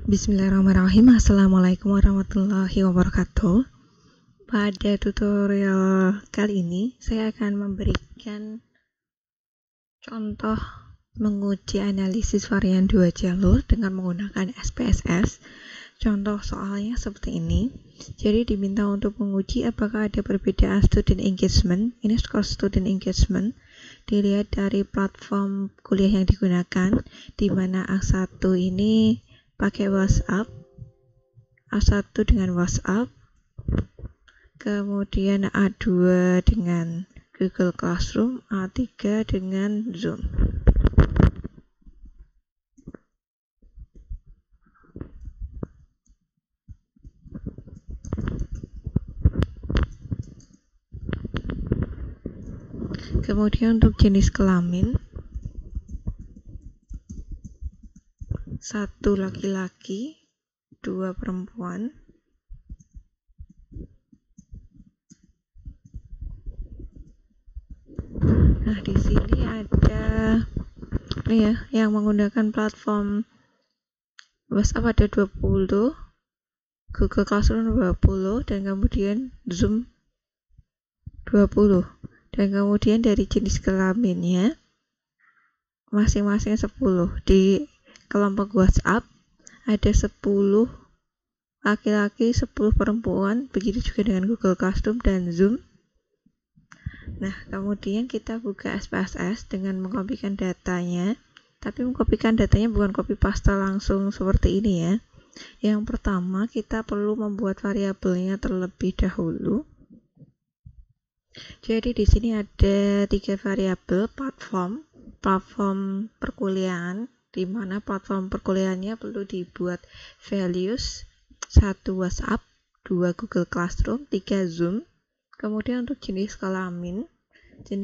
Bismillahirrahmanirrahim. Assalamualaikum warahmatullahi wabarakatuh. Pada tutorial kali ini saya akan memberikan contoh menguji analisis varian 2 jalur dengan menggunakan SPSS. Contoh soalnya seperti ini. Jadi diminta untuk menguji apakah ada perbedaan student engagement. Ini skor student engagement dilihat dari platform kuliah yang digunakan, di mana A1 ini pakai WhatsApp, A1 dengan WhatsApp, kemudian A2 dengan Google Classroom, A3 dengan Zoom. Kemudian untuk jenis kelamin, 1 laki-laki, 2 perempuan. Nah, di sini ada yang menggunakan platform WhatsApp ada 20, Google Classroom 20, dan kemudian Zoom 20. Dan kemudian dari jenis kelaminnya masing-masing 10. Di kelompok WhatsApp ada 10 laki-laki, 10 perempuan, begitu juga dengan Google Classroom dan Zoom. Nah, kemudian kita buka SPSS dengan mengkopikan datanya, tapi mengkopikan datanya bukan copy paste langsung seperti ini ya. Yang pertama, kita perlu membuat variabelnya terlebih dahulu. Jadi di sini ada 3 variabel platform perkuliahan, di mana platform perkuliahannya perlu dibuat values 1 WhatsApp, 2 Google Classroom, 3 Zoom. Kemudian untuk jenis kelamin 1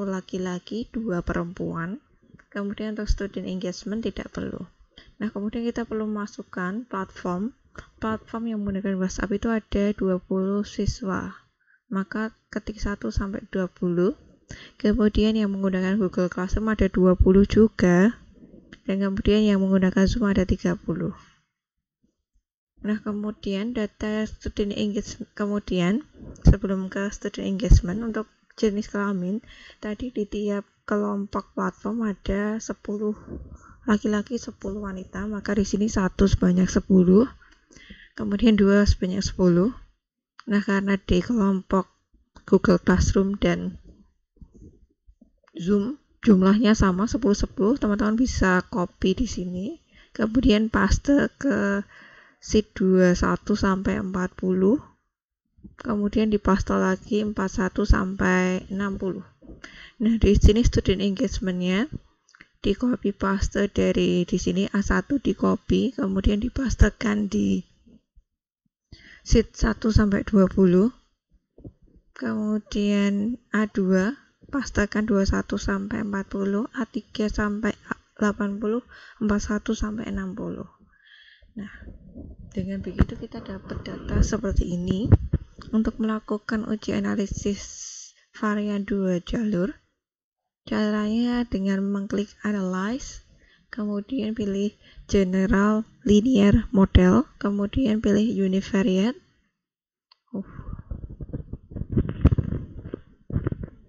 laki-laki, 2 perempuan. Kemudian untuk student engagement tidak perlu. Nah, kemudian kita perlu masukkan platform yang menggunakan WhatsApp itu ada 20 siswa. Maka ketik 1 sampai 20. Kemudian yang menggunakan Google Classroom ada 20 juga. Dan kemudian yang menggunakan Zoom ada 30. Nah, kemudian data student engagement, sebelum ke student engagement, untuk jenis kelamin, tadi di tiap kelompok platform ada 10 laki-laki, 10 wanita, maka di sini 1 sebanyak 10, kemudian 2 sebanyak 10. Nah, karena di kelompok Google Classroom dan Zoom jumlahnya sama 10-10, teman-teman bisa copy di sini, kemudian paste ke sheet 21 sampai 40, kemudian dipaste lagi 41 sampai 60. Nah, di sini student engagementnya di copy paste dari di sini A1 di copy, kemudian dipastekan di sheet 1 sampai 20, kemudian A2 pastekan 21 sampai 40, A3 sampai 80, 41 sampai 60. Nah, dengan begitu kita dapat data seperti ini. Untuk melakukan uji analisis varian 2 jalur, caranya dengan mengklik Analyze, kemudian pilih General Linear Model, kemudian pilih Univariate.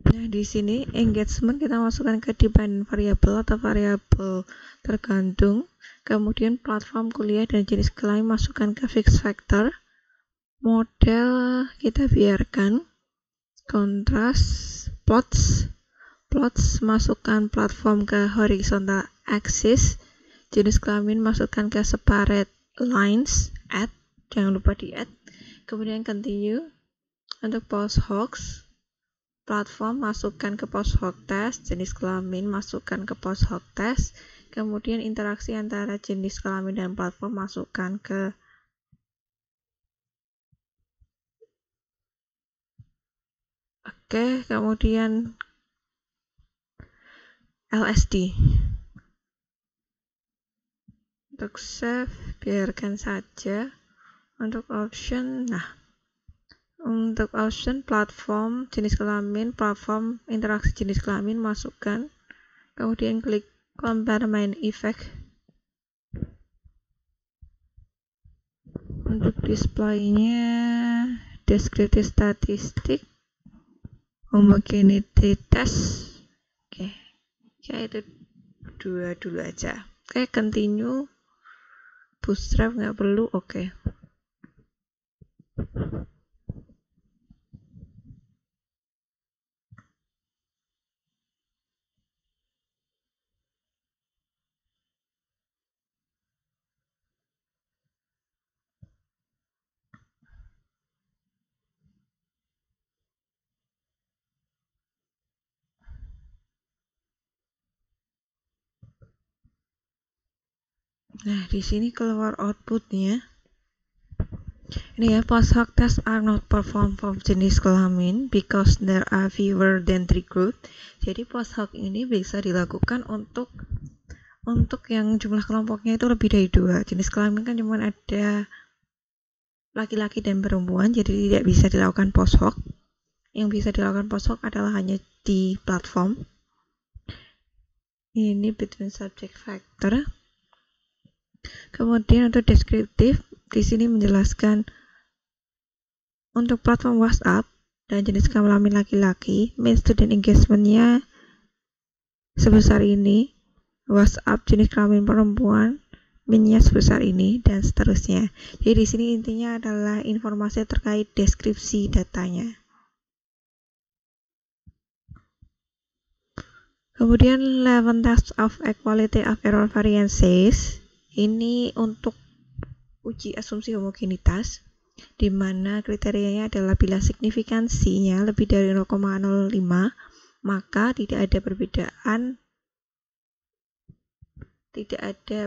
Nah, di sini engagement kita masukkan ke dependent variable atau variabel tergantung. Kemudian platform kuliah dan jenis kelamin masukkan ke fixed factor. Model kita biarkan. Kontras, plots masukkan platform ke horizontal axis. Jenis kelamin masukkan ke separate lines, add, jangan lupa di add. Kemudian continue. Untuk post hoc, platform masukkan ke post hoc test, jenis kelamin masukkan ke post hoc test. Kemudian interaksi antara jenis kelamin dan platform masukkan ke kemudian LSD. Untuk save, biarkan saja. Untuk option, untuk option platform jenis kelamin, platform interaksi jenis kelamin masukkan. Kemudian klik compare main effect. Untuk displaynya descriptive statistik, homogeneity test. Oke, kayak itu dua dulu aja. Oke, continue. Bootstrap nggak perlu. Oke. Nah, di sini keluar outputnya. Ini ya, post hoc tests are not performed for jenis kelamin because there are fewer than 3 groups. Jadi post hoc ini bisa dilakukan untuk yang jumlah kelompoknya itu lebih dari 2. Jenis kelamin kan cuma ada laki-laki dan perempuan, jadi tidak bisa dilakukan post hoc. Yang bisa dilakukan post hoc adalah hanya di platform. Ini between subject factor. Kemudian untuk deskriptif, di sini menjelaskan untuk platform WhatsApp dan jenis kelamin laki-laki, main student engagement-nya sebesar ini, WhatsApp jenis kelamin perempuan, min-nya sebesar ini, dan seterusnya. Jadi di sini intinya adalah informasi terkait deskripsi datanya. Kemudian 11 tests of equality of error variances. Ini untuk uji asumsi homogenitas, di mana kriterianya adalah bila signifikansinya lebih dari 0,05, maka tidak ada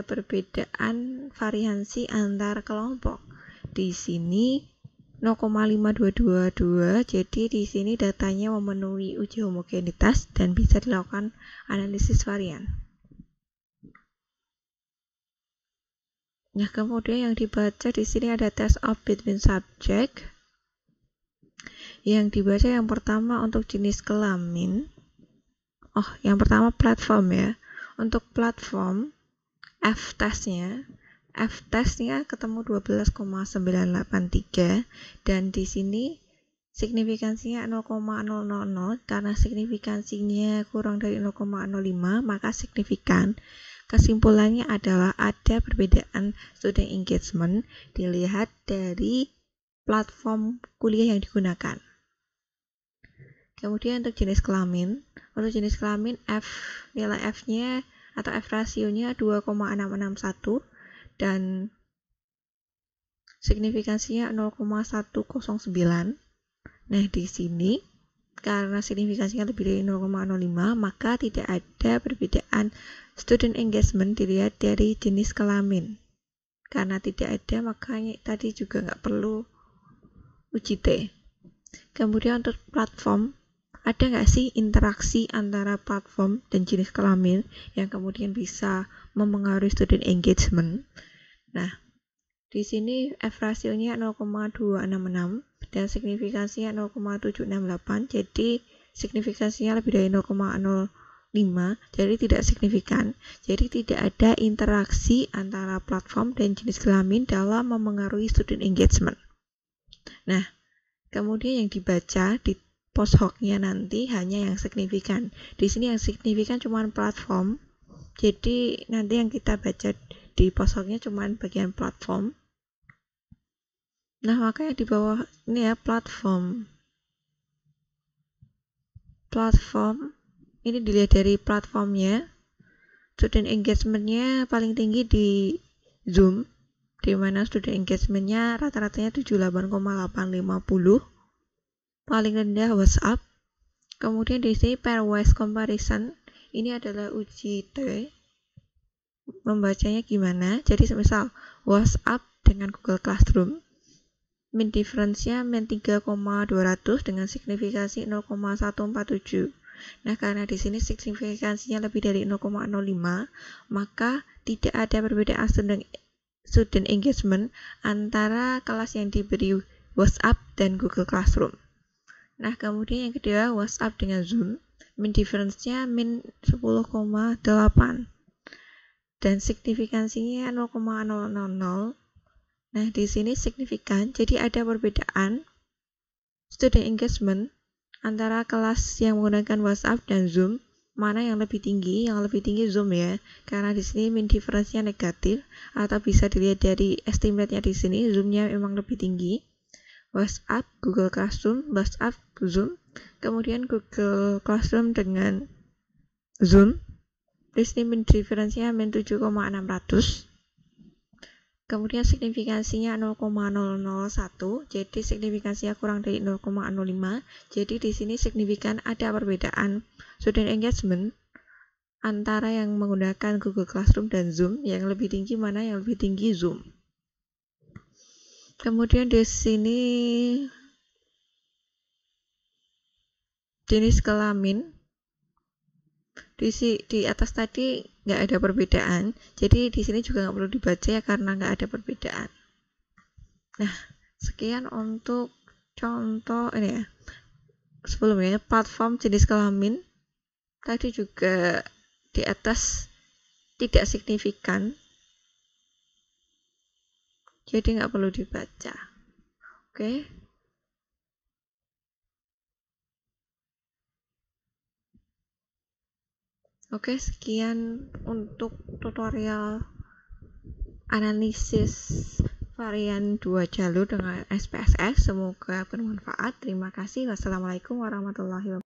perbedaan variansi antar kelompok. Di sini 0,5222, jadi di sini datanya memenuhi uji homogenitas dan bisa dilakukan analisis varian. Nah, kemudian yang dibaca di sini ada test of between subject. Yang dibaca yang pertama untuk jenis kelamin. Yang pertama platform ya. Untuk platform F-testnya ketemu 12,983 dan di sini signifikansinya 0,000 karena signifikansinya kurang dari 0,05 maka signifikan. Kesimpulannya adalah ada perbedaan student engagement dilihat dari platform kuliah yang digunakan. Kemudian untuk jenis kelamin nilai F-nya atau F rasionya 2,661 dan signifikansinya 0,109. Nah, di sini karena signifikansinya lebih dari 0,05 maka tidak ada perbedaan student engagement dilihat dari jenis kelamin. Karena tidak ada makanya tadi juga nggak perlu uji T. Kemudian untuk platform, ada nggak sih interaksi antara platform dan jenis kelamin yang kemudian bisa mempengaruhi student engagement? Nah, di sini F rasionya 0,266 dan signifikansinya 0,768, jadi signifikansinya lebih dari 0,05, jadi tidak signifikan. Jadi tidak ada interaksi antara platform dan jenis kelamin dalam mempengaruhi student engagement. Nah, kemudian yang dibaca di post hoc-nya nanti hanya yang signifikan. Di sini yang signifikan cuma platform, jadi nanti yang kita baca di post hoc-nya cuma bagian platform. Nah, makanya di bawah ini ya platform ini dilihat dari platformnya, student engagement-nya paling tinggi di Zoom, di mana student engagement-nya rata-ratanya 78,850, paling rendah WhatsApp. Kemudian di sini pairwise comparison, ini adalah uji T. Membacanya gimana? Jadi semisal WhatsApp dengan Google Classroom, min difference-nya min 3,200 dengan signifikansi 0,147. Nah, karena di sini signifikansinya lebih dari 0,05, maka tidak ada perbedaan student engagement antara kelas yang diberi WhatsApp dan Google Classroom. Nah, kemudian yang kedua WhatsApp dengan Zoom, min difference-nya min 10,8 dan signifikansinya 0,000 Nah, di sini signifikan, jadi ada perbedaan student engagement antara kelas yang menggunakan WhatsApp dan Zoom. Mana yang lebih tinggi? Yang lebih tinggi Zoom ya, karena di sini mean difference-nya negatif, atau bisa dilihat dari estimate-nya di sini, Zoom-nya memang lebih tinggi. WhatsApp, Google Classroom, WhatsApp, Zoom, kemudian Google Classroom dengan Zoom. Di sini mean difference-nya min 7,600. Kemudian signifikansinya 0,001, jadi signifikansinya kurang dari 0,05. Jadi di sini signifikan ada perbedaan student engagement antara yang menggunakan Google Classroom dan Zoom. Yang lebih tinggi mana? Yang lebih tinggi Zoom. Kemudian di sini jenis kelamin. Di atas tadi nggak ada perbedaan, jadi di sini juga nggak perlu dibaca ya karena nggak ada perbedaan. Nah, sekian untuk contoh ini ya. Sebelumnya platform jenis kelamin tadi juga di atas tidak signifikan, jadi nggak perlu dibaca. Oke. Oke, sekian untuk tutorial analisis varian 2 jalur dengan SPSS. Semoga bermanfaat. Terima kasih. Wassalamualaikum warahmatullahi wabarakatuh.